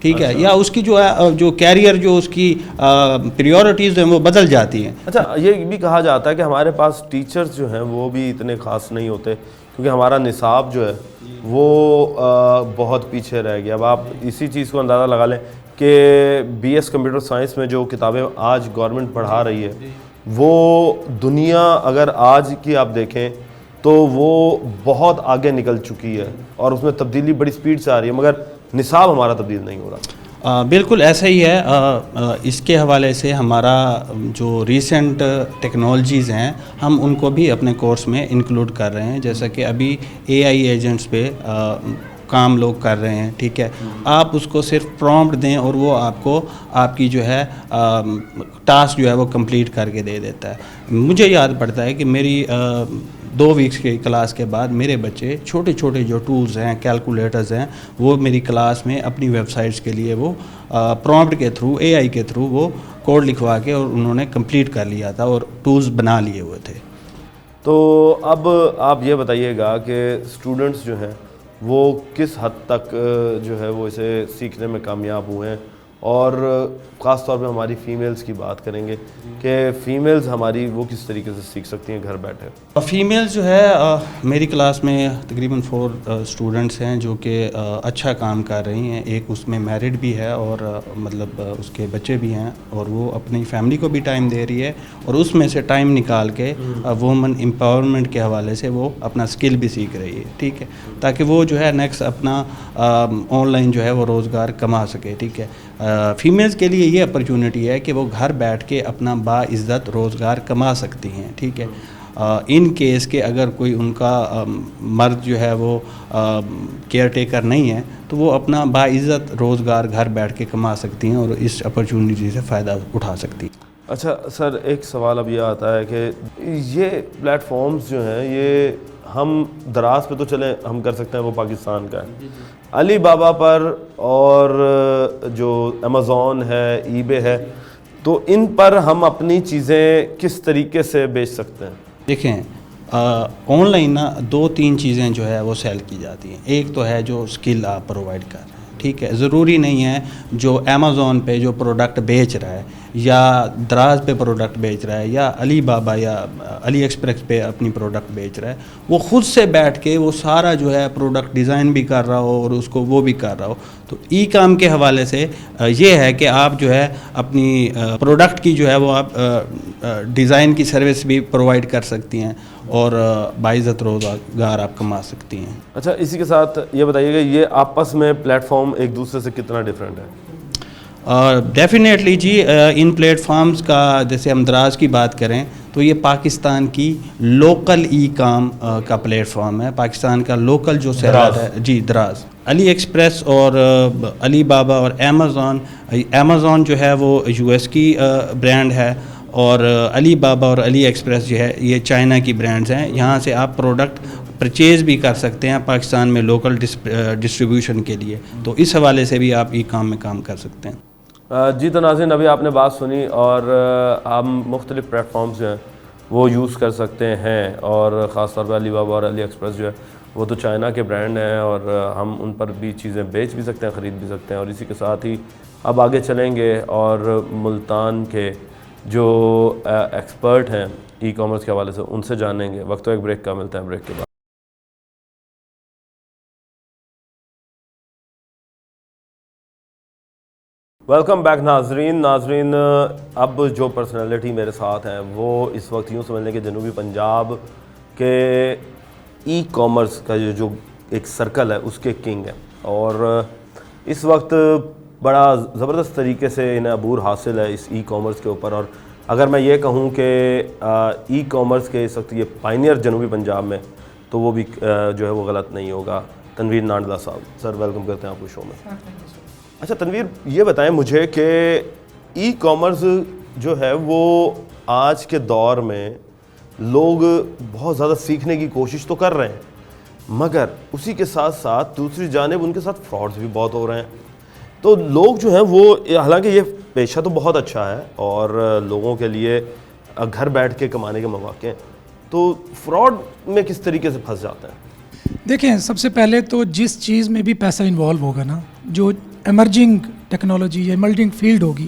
ٹھیک ہے, یا اس کی جو ہے جو کیریئر جو اس کی پریورٹیز ہیں وہ بدل جاتی ہیں. اچھا, یہ بھی کہا جاتا ہے کہ ہمارے پاس ٹیچرز جو ہیں وہ بھی اتنے خاص نہیں ہوتے کیونکہ ہمارا نصاب جو ہے وہ بہت پیچھے رہ گیا. اب آپ اسی چیز کو اندازہ لگا لیں کہ بی ایس کمپیوٹر سائنس میں جو کتابیں آج گورنمنٹ پڑھا رہی ہے وہ دنیا اگر آج کی آپ دیکھیں تو وہ بہت آگے نکل چکی ہے اور اس میں تبدیلی بڑی سپیڈ سے آ رہی ہے, مگر نصاب ہمارا تبدیل نہیں ہو رہا. بالکل ایسا ہی ہے. اس کے حوالے سے ہمارا جو ریسنٹ ٹیکنالوجیز ہیں ہم ان کو بھی اپنے کورس میں انکلوڈ کر رہے ہیں, جیسا کہ ابھی اے آئی ایجنٹس پہ کام لوگ کر رہے ہیں. ٹھیک ہے, آپ اس کو صرف پرومپٹ دیں اور وہ آپ کو آپ کی جو ہے ٹاسک جو ہے وہ کمپلیٹ کر کے دے دیتا ہے. مجھے یاد پڑتا ہے کہ میری 2 ویکس کی کلاس کے بعد میرے بچے چھوٹے چھوٹے جو ٹولز ہیں, کیلکولیٹرز ہیں, وہ میری کلاس میں اپنی ویب سائٹس کے لیے وہ پرومپٹ کے تھرو اے آئی کے تھرو وہ کوڈ لکھوا کے اور انہوں نے کمپلیٹ کر لیا تھا اور ٹولز بنا لیے ہوئے تھے. تو اب آپ یہ بتائیے گا کہ اسٹوڈنٹس جو ہیں وہ کس حد تک جو ہے وہ اسے سیکھنے میں کامیاب ہوئے ہیں, اور خاص طور پہ ہماری فیمیلز کی بات کریں گے کہ فیمیلز ہماری وہ کس طریقے سے سیکھ سکتی ہیں گھر بیٹھے. فیمیلز جو ہے میری کلاس میں تقریباً 4 اسٹوڈنٹس ہیں جو کہ اچھا کام کر رہی ہیں. ایک اس میں میرڈ بھی ہے اور مطلب اس کے بچے بھی ہیں اور وہ اپنی فیملی کو بھی ٹائم دے رہی ہے, اور اس میں سے ٹائم نکال کے وومن امپاورمنٹ کے حوالے سے وہ اپنا اسکل بھی سیکھ رہی ہے. ٹھیک ہے, تاکہ وہ جو ہے نیکسٹ اپنا آن لائن جو ہے وہ روزگار کما سکے. ٹھیک ہے, فیمیلز کے لیے یہ اپرچونٹی ہے کہ وہ گھر بیٹھ کے اپنا باعزت روزگار کما سکتی ہیں. ٹھیک ہے, ان کیس کہ اگر کوئی ان کا مرد جو ہے وہ کیئر ٹیکر نہیں ہے تو وہ اپنا باعزت روزگار گھر بیٹھ کے کما سکتی ہیں اور اس اپرچونٹی سے فائدہ اٹھا سکتی ہیں. اچھا سر, ایک سوال اب یہ آتا ہے کہ یہ پلیٹ فارمز جو ہیں یہ ہم دراز پہ تو چلیں ہم کر سکتے ہیں, وہ پاکستان کا ہے, علی بابا پر اور جو امیزون ہے, ای بے ہے, تو ان پر ہم اپنی چیزیں کس طریقے سے بیچ سکتے ہیں؟ دیکھیں, آن لائن نا 2-3 چیزیں جو ہے وہ سیل کی جاتی ہیں. ایک تو ہے جو اسکل آپ پرووائڈ کر رہے ہیں. ٹھیک ہے, ضروری نہیں ہے جو امیزون پہ جو پروڈکٹ بیچ رہا ہے یا دراز پہ پروڈکٹ بیچ رہا ہے یا علی بابا یا علی ایکسپریس پہ اپنی پروڈکٹ بیچ رہا ہے وہ خود سے بیٹھ کے وہ سارا جو ہے پروڈکٹ ڈیزائن بھی کر رہا ہو اور اس کو وہ بھی کر رہا ہو. تو ای کام کے حوالے سے یہ ہے کہ آپ جو ہے اپنی پروڈکٹ کی جو ہے وہ آپ ڈیزائن کی سروس بھی پرووائڈ کر سکتی ہیں اور باعزت روزگار آپ کما سکتی ہیں. اچھا, اسی کے ساتھ یہ بتائیے گا یہ آپس میں پلیٹ فارم ایک دوسرے سے کتنا ڈیفرنٹ ہے؟ ڈیفینیٹلی جی, ان پلیٹ فارمز کا جیسے ہم دراز کی بات کریں تو یہ پاکستان کی لوکل ای کام کا پلیٹ فارم ہے. پاکستان کا لوکل جو سیلر ہے جی دراز. علی ایکسپریس اور علی بابا اور امیزون جو ہے وہ US کی برانڈ ہے اور علی بابا اور علی ایکسپریس جو ہے یہ چائنا کی برانڈز ہیں. یہاں سے آپ پروڈکٹ پرچیز بھی کر سکتے ہیں پاکستان میں لوکل ڈسٹریبیوشن کے لیے, تو اس حوالے سے بھی آپ ای کام میں کام کر سکتے ہیں. جی تو ناظرین, ابھی آپ نے بات سنی اور ہم مختلف پلیٹ فارمز جو ہیں وہ یوز کر سکتے ہیں, اور خاص طور پہ علی بابا اور علی ایکسپریس جو ہے وہ تو چائنا کے برانڈ ہیں اور ہم ان پر بھی چیزیں بیچ بھی سکتے ہیں, خرید بھی سکتے ہیں. اور اسی کے ساتھ ہی اب آگے چلیں گے اور ملتان کے جو ایکسپرٹ ہیں ای کامرس کے حوالے سے ان سے جانیں گے. وقت ایک بریک کا, ملتا ہے بریک کے بعد. ویلکم بیک ناظرین. اب جو پرسنالٹی میرے ساتھ ہیں وہ اس وقت یوں سمجھنے کہ جنوبی پنجاب کے ای کامرس کا جو ایک سرکل ہے اس کے کنگ ہیں, اور اس وقت بڑا زبردست طریقے سے انہیں عبور حاصل ہے اس ای کامرس کے اوپر. اور اگر میں یہ کہوں کہ ای کامرس کے اس وقت یہ پائنیئر جنوبی پنجاب میں تو وہ بھی جو ہے وہ غلط نہیں ہوگا. تنویر نانڈلا صاحب, سر ویلکم کرتے ہیں آپ کو شو میں. اچھا تنویر, یہ بتائیں مجھے کہ ای کامرس جو ہے وہ آج کے دور میں لوگ بہت زیادہ سیکھنے کی کوشش تو کر رہے ہیں, مگر اسی کے ساتھ ساتھ دوسری جانب ان کے ساتھ فراڈز بھی بہت ہو رہے ہیں. تو لوگ جو ہیں وہ, حالانکہ یہ پیشہ تو بہت اچھا ہے اور لوگوں کے لیے گھر بیٹھ کے کمانے کے مواقع ہیں, تو فراڈ میں کس طریقے سے پھنس جاتے ہیں؟ دیکھیں, سب سے پہلے تو جس چیز میں بھی پیسہ انوالو ہوگا نا, جو ایمرجنگ ٹیکنالوجی یا ایمرجنگ فیلڈ ہوگی,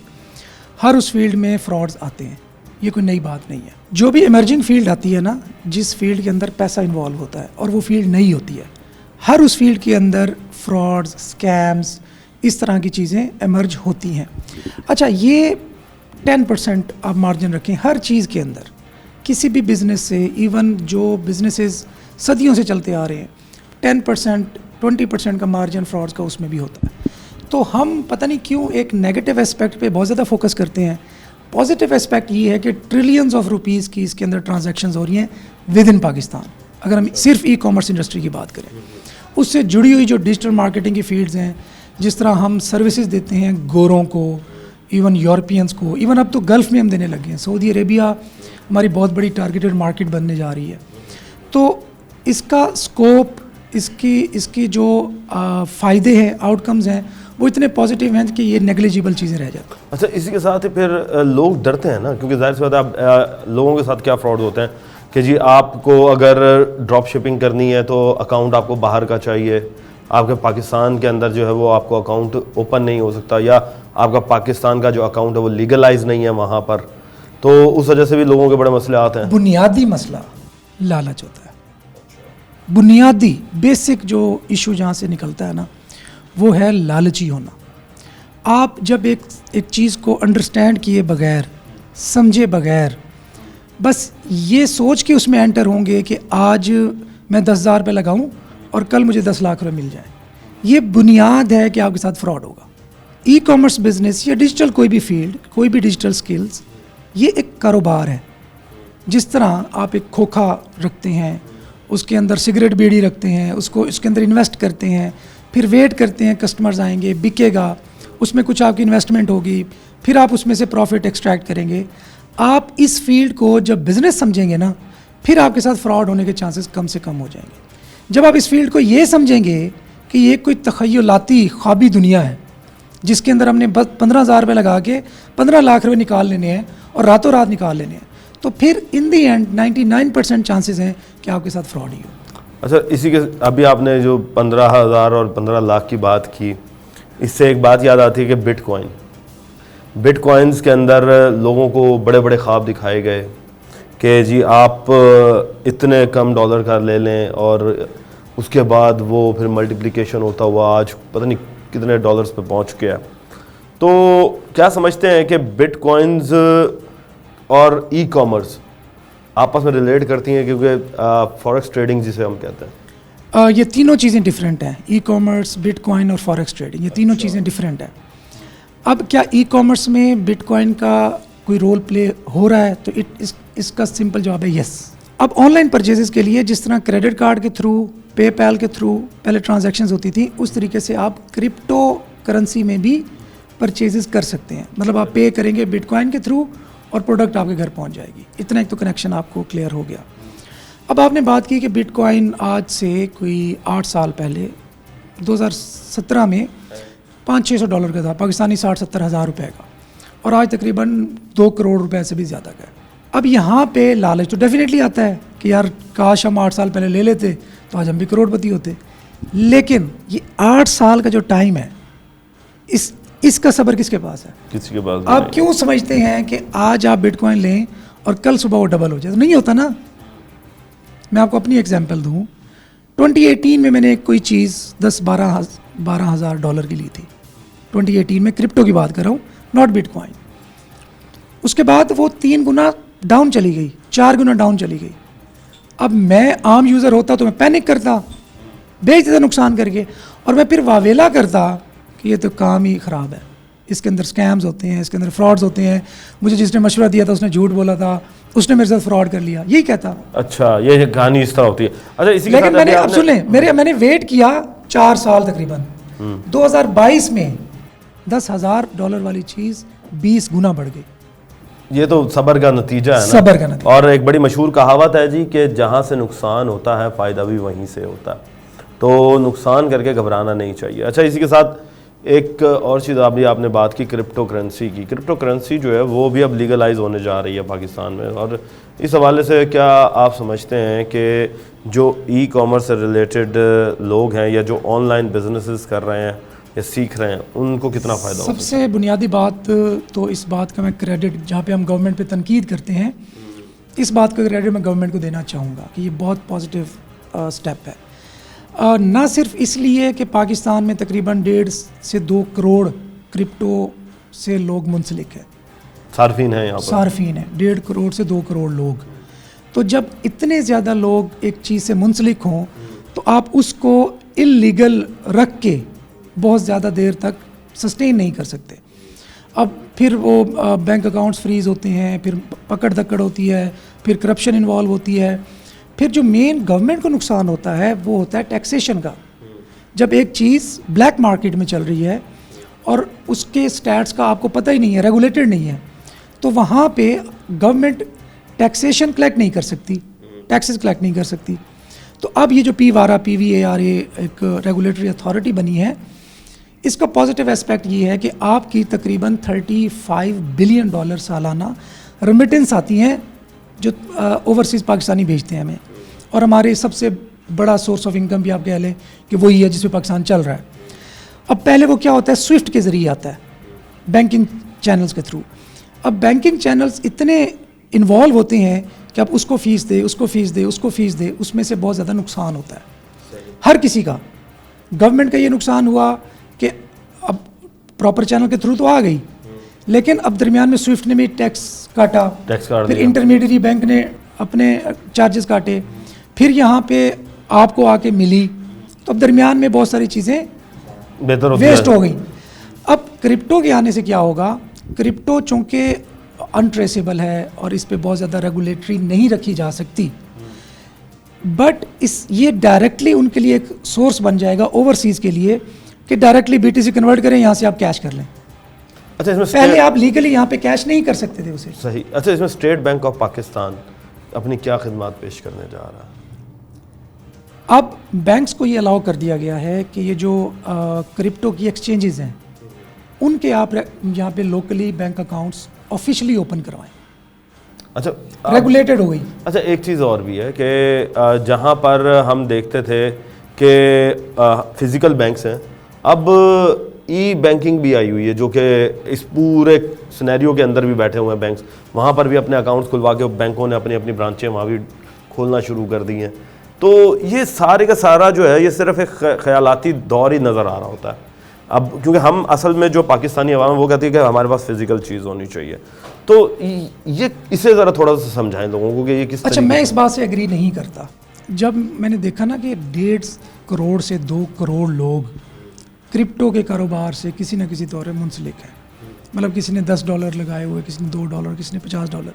ہر اس فیلڈ میں فراڈز آتے ہیں, یہ کوئی نئی بات نہیں ہے. جو بھی ایمرجنگ فیلڈ آتی ہے نا, جس فیلڈ کے اندر پیسہ انوالو ہوتا ہے اور وہ فیلڈ نئی ہوتی ہے, ہر اس فیلڈ کے اندر فراڈز, اسکیمز, اس طرح کی چیزیں ایمرج ہوتی ہیں. اچھا, یہ 10% آپ مارجن رکھیں ہر چیز کے اندر, کسی بھی بزنس سے, ایون جو بزنسز صدیوں سے چلتے آ رہے ہیں, 10% 20% کا مارجن فراڈز کا اس میں بھی ہوتا ہے. تو ہم پتہ نہیں کیوں ایک نیگیٹو اسپیکٹ پہ بہت زیادہ فوکس کرتے ہیں. پازیٹیو اسپیکٹ یہ ہے کہ ٹریلینز آف روپیز کی اس کے اندر ٹرانزیکشنز ہو رہی ہیں ود ان پاکستان. اگر ہم صرف ای کامرس انڈسٹری کی بات کریں, اس سے جڑی ہوئی جو ڈیجیٹل مارکیٹنگ کی فیلڈز ہیں, جس طرح ہم سروسز دیتے ہیں گوروں کو, ایون یورپینس کو, ایون اب تو گلف میں ہم دینے لگے ہیں. سعودی عربیہ ہماری بہت بڑی ٹارگیٹڈ مارکیٹ بننے جا رہی ہے. تو اس کا اسکوپ, اس کی جو فائدے ہیں, آؤٹ کمز ہیں, وہ اتنے پازیٹیو ہیں کہ یہ نیگلیجیبل چیزیں رہ جاتی ہیں. اچھا, اسی کے ساتھ ہی پھر لوگ ڈرتے ہیں نا, کیونکہ ظاہر سی بات ہے اب لوگوں کے ساتھ کیا فراڈ ہوتے ہیں کہ جی آپ کو اگر ڈراپ شپنگ کرنی ہے تو اکاؤنٹ آپ کو باہر کا چاہیے, آپ کے پاکستان کے اندر جو ہے وہ آپ کو اکاؤنٹ اوپن نہیں ہو سکتا, یا آپ کا پاکستان کا جو اکاؤنٹ ہے وہ لیگلائز نہیں ہے وہاں پر, تو اس وجہ سے بھی لوگوں کے بڑے مسئلے آتے ہیں. بنیادی مسئلہ لالچ ہوتا ہے. بنیادی بیسک جو ایشو جہاں سے نکلتا ہے نا, وہ ہے لالچی ہونا. آپ جب ایک چیز کو انڈرسٹینڈ کیے بغیر, سمجھے بغیر, بس یہ سوچ کے اس میں انٹر ہوں گے کہ آج میں 10,000 روپے لگاؤں اور کل مجھے 10 لاکھ روپے مل جائیں, یہ بنیاد ہے کہ آپ کے ساتھ فراڈ ہوگا. ای کامرس بزنس یا ڈیجیٹل کوئی بھی فیلڈ, کوئی بھی ڈیجیٹل سکلز, یہ ایک کاروبار ہے. جس طرح آپ ایک کھوکھا رکھتے ہیں, اس کے اندر سگریٹ بیڑی رکھتے ہیں, اس کے اندر انویسٹ کرتے ہیں, پھر ویٹ کرتے ہیں کسٹمرز آئیں گے, بکے گا, اس میں کچھ آپ کی انویسٹمنٹ ہوگی, پھر آپ اس میں سے پروفٹ ایکسٹریکٹ کریں گے. آپ اس فیلڈ کو جب بزنس سمجھیں گے نا, پھر آپ کے ساتھ فراڈ ہونے کے چانسز کم سے کم ہو جائیں گے. جب آپ اس فیلڈ کو یہ سمجھیں گے کہ یہ کوئی تخیلاتی خوابی دنیا ہے جس کے اندر ہم نے بس 15,000 روپے لگا کے 15 لاکھ روپے نکال لینے ہیں اور راتوں رات نکال لینے ہیں, تو پھر ان دی اینڈ 99% چانسز ہیں کہ آپ کے ساتھ فراڈ ہی ہو. اچھا, اسی کے ابھی آپ نے جو 15,000 اور 15 لاکھ کی بات کی, اس سے ایک بات یاد آتی ہے کہ بٹ کوائنز کے اندر لوگوں کو بڑے بڑے خواب دکھائے گئے کہ جی آپ اتنے کم ڈالر کا لے لیں, اور اس کے بعد وہ پھر ملٹیپلیکیشن ہوتا ہوا آج پتہ نہیں کتنے ڈالرز پہ پہنچ گیا. تو کیا سمجھتے ہیں کہ بٹ کوائنز اور ای کامرس آپس میں ریلیٹ کرتی ہیں, کیونکہ فوریکس ٹریڈنگ جسے ہم کہتے ہیں؟ یہ تینوں چیزیں ڈفرینٹ ہیں, ای کامرس, بٹ کوائن اور فوریکس ٹریڈنگ, یہ تینوں چیزیں ڈفرینٹ ہیں. اب کیا ای کامرس میں بٹ کوائن کا کوئی رول پلے ہو رہا ہے؟ تو اس کا سمپل جواب ہے یس. اب آن لائن پرچیزز کے لیے جس طرح کریڈٹ کارڈ کے تھرو, پے پیل کے تھرو پہلے ٹرانزیکشنز ہوتی تھیں, اس طریقے سے آپ کرپٹو کرنسی میں بھی پرچیزز کر سکتے ہیں. مطلب آپ پے کریں گے بٹ کوائن کے تھرو اور پروڈکٹ آپ کے گھر پہنچ جائے گی. اتنا ایک تو کنیکشن آپ کو کلیئر ہو گیا. اب آپ نے بات کی کہ بٹ کوائن آج سے کوئی 8 سال پہلے 2017 میں $500-600 کا تھا, پاکستانی 60-70 ہزار روپے کا, اور آج تقریباً 2 کروڑ روپے سے بھی زیادہ کا ہے. اب یہاں پہ لالچ تو ڈیفینیٹلی آتا ہے کہ یار کاش ہم 8 سال پہلے لے لیتے تو آج ہم بھی کروڑ پتی ہوتے. لیکن یہ 8 سال کا جو ٹائم ہے, اس کا صبر کس کے پاس ہے؟ کسی کے پاس. آپ کیوں سمجھتے ہیں کہ آج آپ بٹ کوائن لیں اور کل صبح وہ ڈبل ہو جائے؟ نہیں ہوتا نا. میں آپ کو اپنی ایگزامپل دوں. 2018 میں نے کوئی چیز 10-12 ہزار ڈالر کی لی تھی. 2018 میں کرپٹو کی بات کر رہا ہوں, ناٹ بٹ کوائن. اس کے بعد وہ 3 گنا ڈاؤن چلی گئی, 4 گنا ڈاؤن چلی گئی. اب میں عام یوزر ہوتا تو میں پینک کرتا, بیچ دیتا نقصان کر کے, اور میں پھر واویلا کرتا کہ یہ تو کام ہی خراب ہے, اس کے اندر اسکیمز ہوتے ہیں, اس کے اندر فراڈز ہوتے ہیں, مجھے جس نے مشورہ دیا تھا اس نے جھوٹ بولا تھا, اس نے میرے ساتھ فراڈ کر لیا, یہی کہتا. اچھا, یہ کہانی اس طرح ہوتی ہے. اچھا, اسی کے لیکن میں نے, اب سن لیں, میں نے ویٹ کیا 4 سال تقریباً. 2022 میں $10,000 والی چیز 20 گنا بڑھ گئی. یہ تو صبر کا نتیجہ ہے نا. صبر کا نتیجہ. اور ایک بڑی مشہور کہاوت ہے جی کہ جہاں سے نقصان ہوتا ہے فائدہ بھی وہیں سے ہوتا ہے, تو نقصان کر کے گھبرانا نہیں چاہیے. اچھا, اسی کے ساتھ ایک اور چیز آپ نے بات کی کرپٹو کرنسی کی. کرپٹو کرنسی جو ہے وہ بھی اب لیگلائز ہونے جا رہی ہے پاکستان میں, اور اس حوالے سے کیا آپ سمجھتے ہیں کہ جو ای کامرس سے ریلیٹڈ لوگ ہیں یا جو آن لائن بزنسز کر رہے ہیں یا سیکھ رہے ہیں ان کو کتنا فائدہ ہو سب سے بنیادی بات تو اس بات کا میں کریڈٹ, جہاں پہ ہم گورنمنٹ پہ تنقید کرتے ہیں, اس بات کا کریڈٹ میں گورنمنٹ کو دینا چاہوں گا کہ یہ بہت پازیٹیو سٹیپ ہے. نہ صرف اس لیے کہ پاکستان میں تقریباً 1.5 سے 2 کروڑ کرپٹو سے لوگ منسلک ہیں, صارفین ہیں یہاں پر, صارفین ہیں 1.5 کروڑ سے 2 کروڑ لوگ. تو جب اتنے زیادہ لوگ ایک چیز سے منسلک ہوں تو آپ اس کو اللیگل رکھ کے بہت زیادہ دیر تک سسٹین نہیں کر سکتے. اب پھر وہ بینک اکاؤنٹس فریز ہوتے ہیں, پھر پکڑ دکڑ ہوتی ہے, پھر کرپشن انوالو ہوتی ہے. پھر جو مین گورنمنٹ کو نقصان ہوتا ہے وہ ہوتا ہے ٹیکسیشن کا. جب ایک چیز بلیک مارکیٹ میں چل رہی ہے اور اس کے سٹیٹس کا آپ کو پتہ ہی نہیں ہے, ریگولیٹڈ نہیں ہے, تو وہاں پہ گورنمنٹ ٹیکسیشن کلیکٹ نہیں کر سکتی, ٹیکسز کلیکٹ نہیں کر سکتی. تو اب یہ جو PVRA ایک ریگولیٹری اتھارٹی بنی ہے, اس کا پازیٹیو اسپیکٹ یہ ہے کہ آپ کی تقریباً $35 بلین سالانہ ریمیٹنس آتی ہیں جو اوورسیز پاکستانی بھیجتے ہیں ہمیں, اور ہمارے سب سے بڑا سورس آف انکم بھی آپ کہہ لیں کہ وہی ہے جس پہ پاکستان چل رہا ہے. اب پہلے وہ کیا ہوتا ہے, سوئفٹ کے ذریعے آتا ہے, بینکنگ چینلز کے تھرو. اب بینکنگ چینلز اتنے انوالو ہوتے ہیں کہ اب اس کو فیس دے, اس کو فیس دے, اس کو فیس دے, اس میں سے بہت زیادہ نقصان ہوتا ہے ہر کسی کا. گورنمنٹ کا یہ نقصان ہوا کہ اب پراپر چینل کے تھرو تو آ گئی, لیکن اب درمیان میں سوئفٹ نے بھی ٹیکس کاٹا, پھر انٹرمیڈیری بینک نے اپنے چارجز کاٹے, پھر یہاں پہ آپ کو آ کے ملی, تو اب درمیان میں بہت ساری چیزیں ویسٹ ہو گئیں. اب کرپٹو کے آنے سے کیا ہوگا, کرپٹو چونکہ انٹریسیبل ہے اور اس پہ بہت زیادہ ریگولیٹری نہیں رکھی جا سکتی, بٹ یہ ڈائریکٹلی ان کے لیے ایک سورس بن جائے گا اوورسیز کے لیے کہ ڈائریکٹلی BTC کنورٹ کریں, یہاں سے آپ کیش کر لیں. اچھا, اس میں پہلے آپ لیگلی یہاں پہ کیش نہیں کر سکتے تھے اسے. صحیح. اچھا, اس میں اسٹیٹ بینک آف پاکستان اپنی کیا خدمات پیش کرنے جا رہا ہے؟ اب بینکس کو یہ الاؤ کر دیا گیا ہے کہ یہ جو کرپٹو کی ایکسچینجز ہیں ان کے آپ یہاں پہ locally bank accounts officially open کروائیں. اچھا, ریگولیٹڈ ہو گئی. اچھا, ایک چیز اور بھی ہے کہ جہاں پر ہم دیکھتے تھے کہ فزیکل بینکس ہیں, اب ای بینکنگ بھی آئی ہوئی ہے جو کہ اس پورے سینیریو کے اندر بھی بیٹھے ہوئے ہیں بینکس, وہاں پر بھی اپنے اکاؤنٹس کھلوا کے بینکوں نے اپنی اپنی برانچیں وہاں بھی کھولنا شروع کر دی ہیں. تو یہ سارے کا سارا جو ہے یہ صرف ایک خیالاتی دور ہی نظر آ رہا ہوتا ہے اب, کیونکہ ہم اصل میں جو پاکستانی عوام وہ کہتی ہے کہ ہمارے پاس فزیکل چیز ہونی چاہیے. تو یہ اسے ذرا تھوڑا سا سمجھائیں لوگوں کو کہ یہ کس. اچھا, میں اس بات سے ایگری نہیں کرتا. جب میں نے دیکھا نا کہ 1.5 کروڑ سے 2 کروڑ لوگ کرپٹو کے کاروبار سے کسی نہ کسی طور پہ منسلک ہیں, مطلب کسی نے $10 لگائے ہوئے, کسی نے $2, کسی نے $50,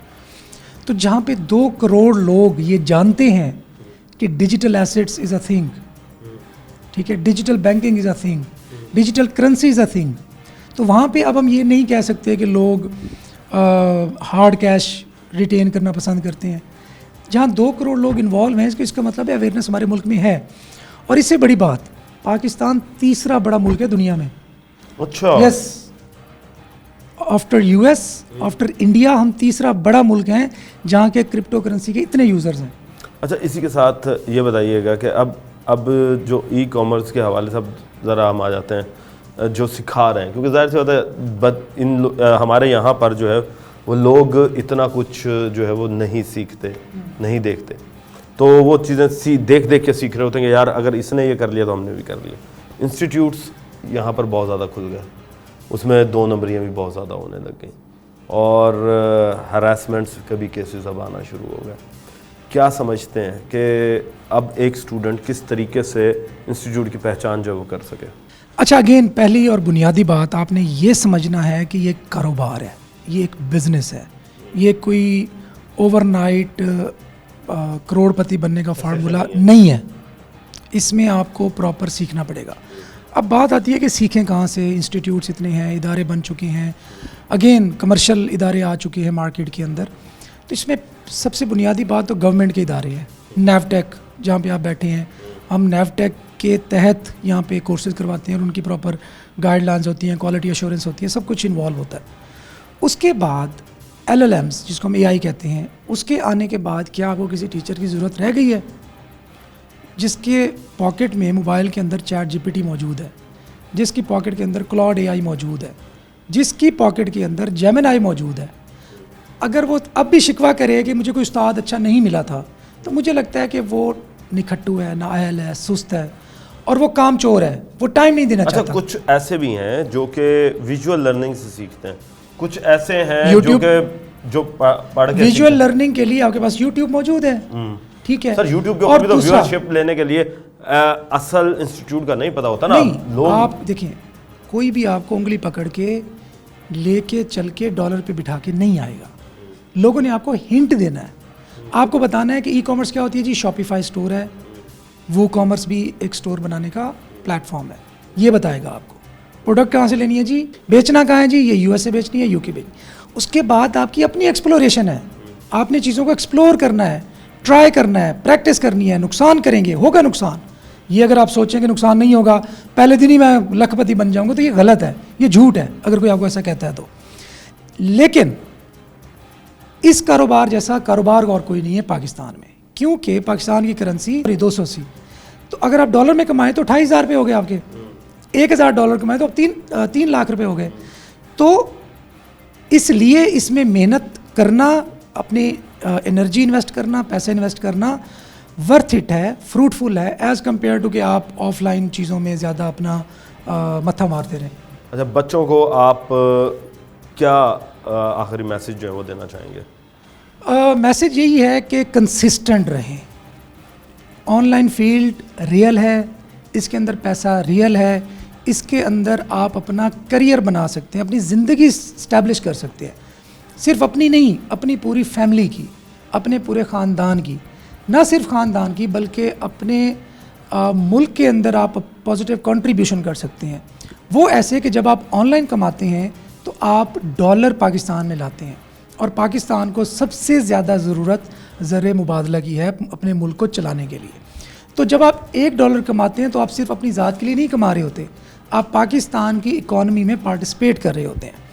تو جہاں پہ 2 کروڑ لوگ یہ جانتے ہیں کہ digital assets is a thing, ٹھیک ہے, digital banking is a thing, digital currency is a thing, تو وہاں پہ اب ہم یہ نہیں کہہ سکتے کہ لوگ ہارڈ کیش ریٹین کرنا پسند کرتے ہیں. جہاں 2 کروڑ لوگ انوالو ہیں اس کا مطلب ہے اویئرنیس ہمارے ملک میں ہے. اور اس سے بڑی بات, پاکستان تیسرا بڑا ملک ہے دنیا میں. اچھا, یس, آفٹر US, آفٹر انڈیا ہم تیسرا بڑا ملک ہیں جہاں کے کرپٹو کرنسی کے اتنے یوزرز ہیں. اچھا, اسی کے ساتھ یہ بتائیے گا کہ اب جو ای کامرس کے حوالے سے ذرا ہم آ جاتے ہیں جو سکھا رہے ہیں, کیونکہ ظاہر سے ہوتا ہے ہمارے یہاں پر جو ہے وہ لوگ اتنا کچھ جو ہے وہ نہیں سیکھتے, نہیں دیکھتے, تو وہ چیزیں دیکھ کے سیکھ رہے ہوتے ہیں کہ یار اگر اس نے یہ کر لیا تو ہم نے بھی کر لیا. انسٹیٹیوٹس یہاں پر بہت زیادہ کھل گئے, اس میں 2 نمبریاں بھی بہت زیادہ ہونے لگ گئیں اور ہراسمنٹس کے بھی کیسز اب آنا شروع ہو گئے. کیا سمجھتے ہیں کہ اب ایک اسٹوڈنٹ کس طریقے سے انسٹیٹیوٹ کی پہچان جو ہے وہ کر سکے؟ اچھا, اگین پہلی اور بنیادی بات آپ نے یہ سمجھنا ہے کہ یہ ایک کاروبار ہے, یہ ایک بزنس ہے, یہ کوئی اوور نائٹ کروڑ پتی بننے کا فارمولا نہیں ہے. اس میں آپ کو پراپر سیکھنا پڑے گا. اب بات آتی ہے کہ سیکھیں کہاں سے. انسٹیٹیوٹس اتنے ہیں, ادارے بن چکے ہیں, اگین کمرشل ادارے آ چکے ہیں مارکیٹ کے اندر. تو اس میں سب سے بنیادی بات تو گورنمنٹ کے ادارے ہیں. نیفٹیک جہاں پہ آپ بیٹھے ہیں, ہم نیفٹیک کے تحت یہاں پہ کورسز کرواتے ہیں اور ان کی پراپر گائیڈ لائنز ہوتی ہیں, کوالٹی ایشورنس ہوتی ہے, سب کچھ انوالو ہوتا ہے. اس کے بعد LLMs جس کو ہم AI کہتے ہیں, اس کے آنے کے بعد کیا آپ کو کسی ٹیچر کی ضرورت رہ گئی ہے جس کے پاکٹ میں موبائل کے اندر چیٹ GPT موجود ہے, جس کی پاکٹ کے اندر کلاؤڈ اے آئی موجود ہے, جس کی پاکٹ کے اندر جیمنائی موجود ہے, اگر وہ اب بھی شکوہ کرے کہ مجھے کوئی استاد اچھا نہیں ملا تھا, تو مجھے لگتا ہے کہ وہ نکھٹو ہے, نااہل ہے, سست ہے, اور وہ کام چور ہے, وہ ٹائم نہیں دینا چاہتا. اچھا, کچھ ایسے بھی ہیں جو کہ ویژول لرننگ سے سیکھتے ہیں, کچھ ایسے ہیں جو کہ جو پڑھ کے ویژول لرننگ کے لیے آپ کے پاس یوٹیوب موجود ہے, ٹھیک ہے سر. یوٹیوب کے اوپر بھی تو ویورشپ لینے کے لیے اصل انسٹیٹیوٹ کا نہیں پتا ہوتا نا. لوگ آپ دیکھیں, کوئی بھی آپ کو انگلی پکڑ کے لے کے چل کے ڈالر پہ بٹھا کے نہیں آئے گا. لوگوں نے آپ کو ہنٹ دینا ہے, آپ کو بتانا ہے کہ ای کامرس کیا ہوتی ہے. جی شاپیفائی اسٹور ہے, وہ کامرس بھی ایک اسٹور بنانے کا پلیٹ فارم ہے, یہ بتائے گا آپ کو. پروڈکٹ کہاں سے لینی ہے جی, بیچنا کہاں ہے جی, یہ یو ایس اے بیچنی ہے, یو کے بیچنی. اس کے بعد آپ کی اپنی ایکسپلوریشن ہے, آپ نے چیزوں کو ایکسپلور کرنا ہے, ٹرائی کرنا ہے, پریکٹس کرنی ہے. نقصان کریں گے, ہوگا نقصان. یہ اگر آپ سوچیں کہ نقصان نہیں ہوگا, پہلے دن ہی میں لکھ پتی بن جاؤں گا, تو یہ غلط ہے, یہ جھوٹ ہے اگر کوئی آپ کو ایسا کہتا ہے تو. لیکن اس کاروبار جیسا کاروبار اور کوئی نہیں ہے پاکستان میں, کیونکہ پاکستان کی کرنسی 280. تو اگر آپ ڈالر میں کمائیں تو 28,000 روپے ہو گئے آپ کے, 1,000 ڈالر کمائیں تو اب 3 لاکھ روپے ہو گئے. تو اس لیے اس میں محنت کرنا, اپنی انرجی انویسٹ کرنا, پیسے انویسٹ کرنا ورتھ اٹ ہے, فروٹفل ہے, ایز کمپیئر ٹو کہ آپ آف لائن چیزوں میں زیادہ اپنا متھا مارتے رہیں. اچھا, بچوں کو آپ کیا آخری میسج جو ہے وہ دینا چاہیں گے؟ میسج یہی ہے کہ کنسسٹنٹ رہیں. آن لائن فیلڈ ریئل ہے, اس کے اندر پیسہ ریئل ہے, اس کے اندر آپ اپنا کریئر بنا سکتے ہیں, اپنی زندگی اسٹیبلش کر سکتے ہیں. صرف اپنی نہیں, اپنی پوری فیملی کی, اپنے پورے خاندان کی, نہ صرف خاندان کی بلکہ اپنے ملک کے اندر آپ پازیٹیو کنٹریبیوشن کر سکتے ہیں. وہ ایسے کہ جب آپ آن لائن کماتے ہیں تو آپ ڈالر پاکستان میں لاتے ہیں, اور پاکستان کو سب سے زیادہ ضرورت زر مبادلہ کی ہے اپنے ملک کو چلانے کے لیے. تو جب آپ $1 کماتے ہیں تو آپ صرف اپنی ذات کے لیے نہیں کما رہے ہوتے, آپ پاکستان کی اکانومی میں پارٹیسپیٹ کر رہے ہوتے ہیں.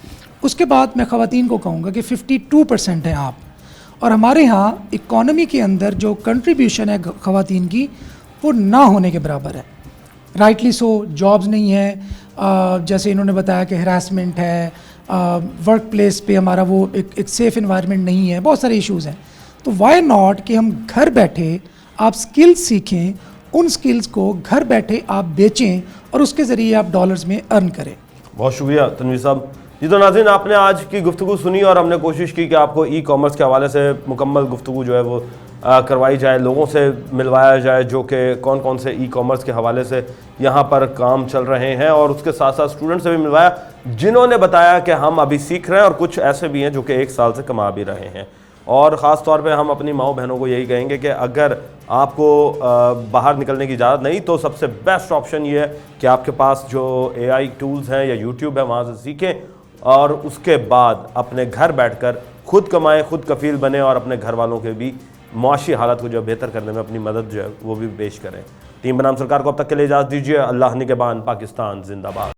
اس کے بعد میں خواتین کو کہوں گا کہ 52% ہیں آپ, اور ہمارے ہاں اکانومی کے اندر جو کنٹریبیوشن ہے خواتین کی وہ نہ ہونے کے برابر ہے. رائٹلی سو, جابز نہیں ہیں, جیسے انہوں نے بتایا کہ ہراسمنٹ ہے, ورک پلیس پہ ہمارا وہ ایک سیف انوائرمنٹ نہیں ہے, بہت سارے ایشوز ہیں. تو وائی ناٹ کہ ہم گھر بیٹھے آپ سکلز سیکھیں, ان سکلز کو گھر بیٹھے آپ بیچیں اور اس کے ذریعے آپ ڈالرز میں ارن کریں. بہت شکریہ تنویر صاحب. جی تو ناظرین, آپ نے آج کی گفتگو سنی اور ہم نے کوشش کی کہ آپ کو ای کامرس کے حوالے سے مکمل گفتگو جو ہے وہ کروائی جائے, لوگوں سے ملوایا جائے جو کہ کون کون سے ای کامرس کے حوالے سے یہاں پر کام چل رہے ہیں, اور اس کے ساتھ ساتھ اسٹوڈنٹ سے بھی ملوایا جنہوں نے بتایا کہ ہم ابھی سیکھ رہے ہیں, اور کچھ ایسے بھی ہیں جو کہ 1 سال سے کما بھی رہے ہیں. اور خاص طور پہ ہم اپنی ماؤں بہنوں کو یہی کہیں گے کہ اگر آپ کو باہر نکلنے کی اجازت نہیں تو سب سے بیسٹ آپشن یہ ہے کہ آپ کے پاس جو اے آئی ٹولز ہیں یا یوٹیوب ہے وہاں سے سیکھیں, اور اس کے بعد اپنے گھر بیٹھ کر خود کمائیں, خود کفیل بنیں, اور اپنے گھر والوں کے بھی معاشی حالت کو جو بہتر کرنے میں اپنی مدد جو ہے وہ بھی پیش کریں. ٹیم بنام سرکار کو اب تک کے لیے اجازت دیجیے. اللہ نگہبان. پاکستان زندہ باد.